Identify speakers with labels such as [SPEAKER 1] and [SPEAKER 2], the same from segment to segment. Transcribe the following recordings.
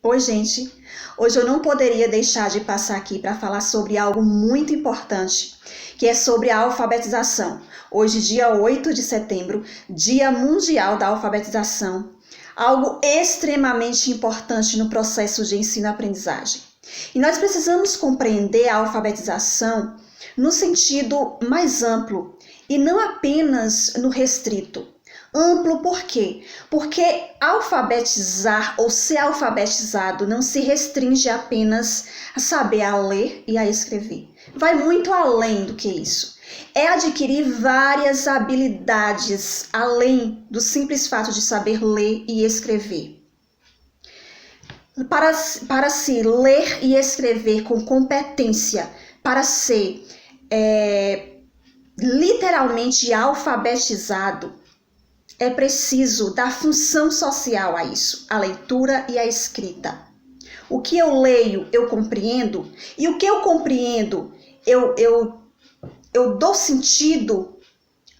[SPEAKER 1] Oi, gente! Hoje eu não poderia deixar de passar aqui para falar sobre algo muito importante, que é sobre a alfabetização. Hoje, dia 8 de setembro, Dia Mundial da Alfabetização, algo extremamente importante no processo de ensino-aprendizagem. E nós precisamos compreender a alfabetização no sentido mais amplo e não apenas no restrito. Amplo por quê? Porque alfabetizar ou ser alfabetizado não se restringe apenas a saber a ler e a escrever. Vai muito além do que isso. É adquirir várias habilidades além do simples fato de saber ler e escrever. Para se ler e escrever com competência, para ser literalmente alfabetizado, é preciso dar função social a isso, a leitura e a escrita. O que eu leio, eu compreendo, e o que eu compreendo, eu dou sentido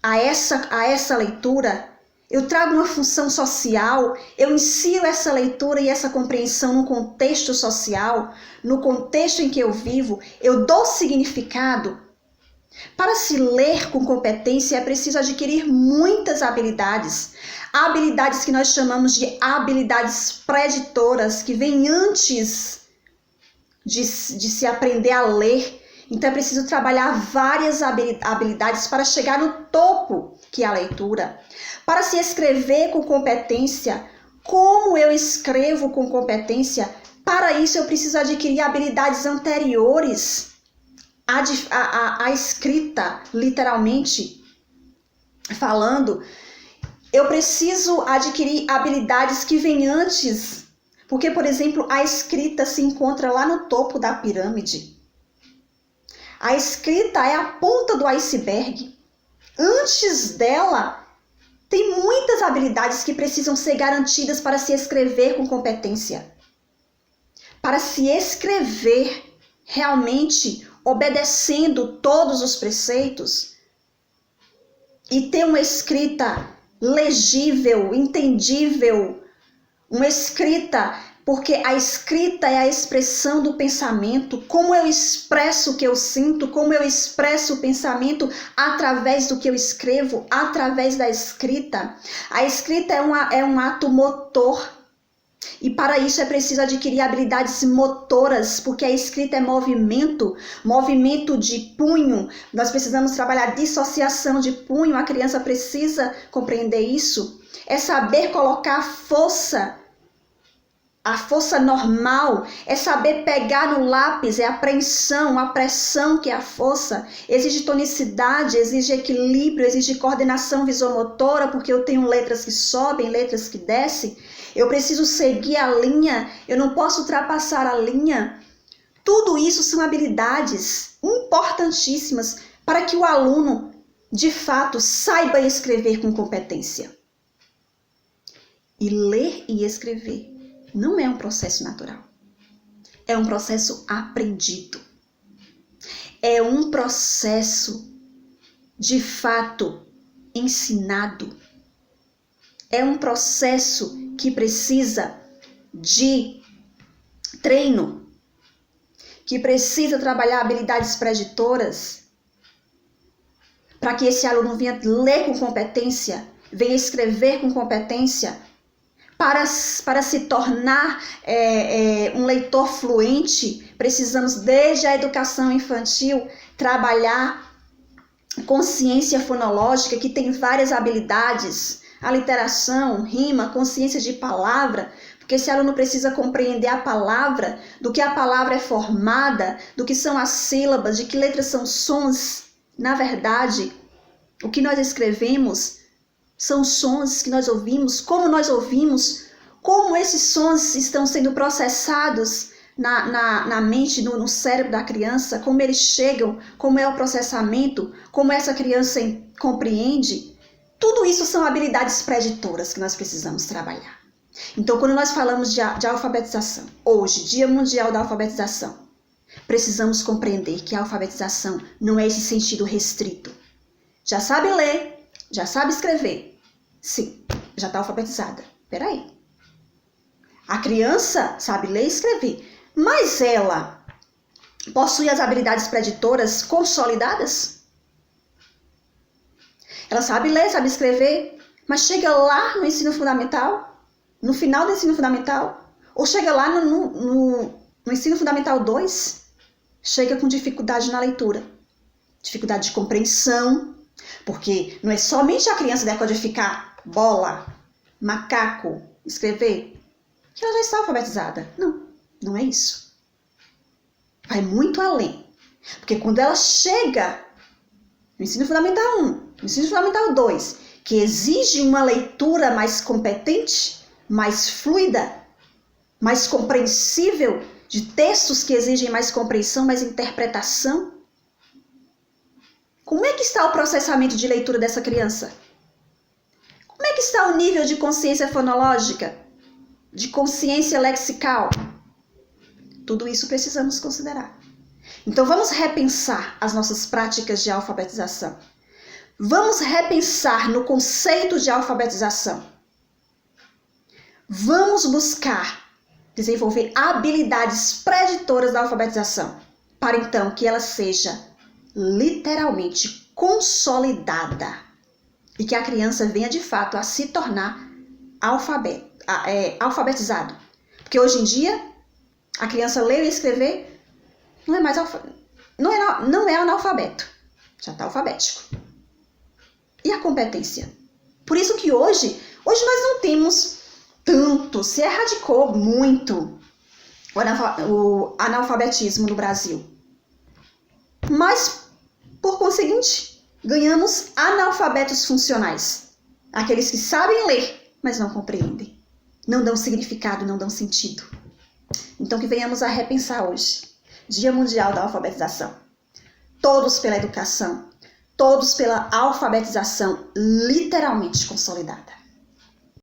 [SPEAKER 1] a essa leitura, eu trago uma função social, eu insiro essa leitura e essa compreensão no contexto social, no contexto em que eu vivo, eu dou significado. Para se ler com competência é preciso adquirir muitas habilidades. Habilidades que nós chamamos de habilidades preditoras, que vêm antes de se aprender a ler. Então é preciso trabalhar várias habilidades para chegar no topo, que é a leitura. Para se escrever com competência, como eu escrevo com competência? Para isso eu preciso adquirir habilidades anteriores. A escrita, literalmente falando, eu preciso adquirir habilidades que vêm antes, porque, por exemplo, a escrita se encontra lá no topo da pirâmide. A escrita é a ponta do iceberg. Antes dela, tem muitas habilidades que precisam ser garantidas para se escrever com competência. Para se escrever realmente obedecendo todos os preceitos e ter uma escrita legível, entendível, uma escrita, porque a escrita é a expressão do pensamento, como eu expresso o que eu sinto, como eu expresso o pensamento através do que eu escrevo, através da escrita. A escrita é um ato motor. E para isso é preciso adquirir habilidades motoras, porque a escrita é movimento de punho. Nós precisamos trabalhar dissociação de punho, a criança precisa compreender isso. É saber colocar a força normal, é saber pegar no lápis, é a pressão que é a força. Exige tonicidade, exige equilíbrio, exige coordenação visomotora, porque eu tenho letras que sobem, letras que descem. Eu preciso seguir a linha, eu não posso ultrapassar a linha. Tudo isso são habilidades importantíssimas para que o aluno, de fato, saiba escrever com competência. E ler e escrever não é um processo natural. É um processo aprendido. É um processo, de fato, ensinado. É um processo que precisa de treino, que precisa trabalhar habilidades preditoras, para que esse aluno venha ler com competência, venha escrever com competência, para se tornar um leitor fluente. Precisamos, desde a educação infantil, trabalhar consciência fonológica, que tem várias habilidades, aliteração, rima, consciência de palavra, porque esse aluno precisa compreender a palavra, do que a palavra é formada, do que são as sílabas, de que letras são sons. Na verdade, o que nós escrevemos são sons que nós ouvimos, como esses sons estão sendo processados na mente, no cérebro da criança, como eles chegam, como é o processamento, como essa criança compreende. Tudo isso são habilidades preditoras que nós precisamos trabalhar. Então, quando nós falamos de alfabetização, hoje, Dia Mundial da Alfabetização, precisamos compreender que a alfabetização não é esse sentido restrito. Já sabe ler, já sabe escrever. Sim, já está alfabetizada. Peraí. A A criança sabe ler e escrever, mas ela possui as habilidades preditoras consolidadas? Ela sabe ler, sabe escrever, mas chega lá no ensino fundamental, no final do ensino fundamental, ou chega lá no ensino fundamental 2, chega com dificuldade na leitura, dificuldade de compreensão, porque não é somente a criança decodificar bola, macaco, escrever, que ela já está alfabetizada. Não, não é isso. Vai muito além. Porque quando ela chega no ensino fundamental 1, no ensino fundamental 2, que exige uma leitura mais competente, mais fluida, mais compreensível, de textos que exigem mais compreensão, mais interpretação, como é que está o processamento de leitura dessa criança? Como é que está o nível de consciência fonológica, de consciência lexical? Tudo isso precisamos considerar. Então vamos repensar as nossas práticas de alfabetização. Vamos repensar no conceito de alfabetização. Vamos buscar desenvolver habilidades preditoras da alfabetização, para então que ela seja literalmente consolidada e que a criança venha de fato a se tornar alfabetizado. Porque hoje em dia, a criança ler e escrever não é mais não é analfabeto, já está alfabético. E a competência? Por isso que hoje nós não temos tanto, se erradicou muito o analfabetismo no Brasil. Mas, por conseguinte, ganhamos analfabetos funcionais. Aqueles que sabem ler, mas não compreendem. Não dão significado, não dão sentido. Então que venhamos a repensar hoje. Dia Mundial da Alfabetização. Todos pela educação, todos pela alfabetização literalmente consolidada.